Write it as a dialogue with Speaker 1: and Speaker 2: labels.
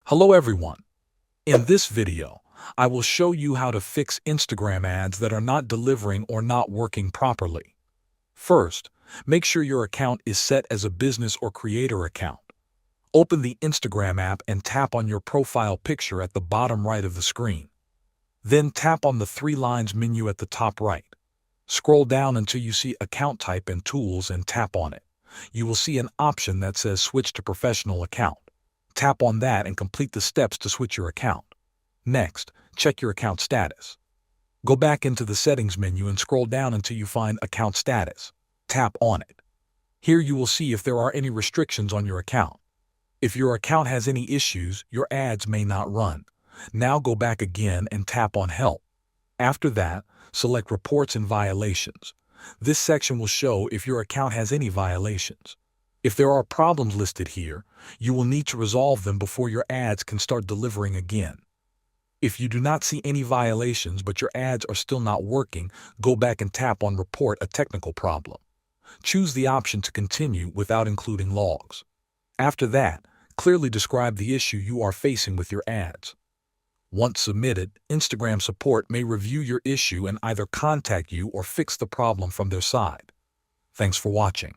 Speaker 1: Hello everyone. In this video, I will show you how to fix Instagram ads that are not delivering or not working properly. First, make sure your account is set as a business or creator account. Open the Instagram app and tap on your profile picture at the bottom right of the screen. Then tap on the three lines menu at the top right. Scroll down until you see Account Type and Tools and tap on it. You will see an option that says Switch to Professional Account. Tap on that and complete the steps to switch your account. Next, check your account status. Go back into the Settings menu and scroll down until you find Account Status. Tap on it. Here you will see if there are any restrictions on your account. If your account has any issues, your ads may not run. Now go back again and tap on Help. After that, select Reports and Violations. This section will show if your account has any violations. If there are problems listed here, you will need to resolve them before your ads can start delivering again. If you do not see any violations but your ads are still not working, go back and tap on Report a Technical Problem. Choose the option to continue without including logs. After that, clearly describe the issue you are facing with your ads. Once submitted, Instagram support may review your issue and either contact you or fix the problem from their side. Thanks for watching.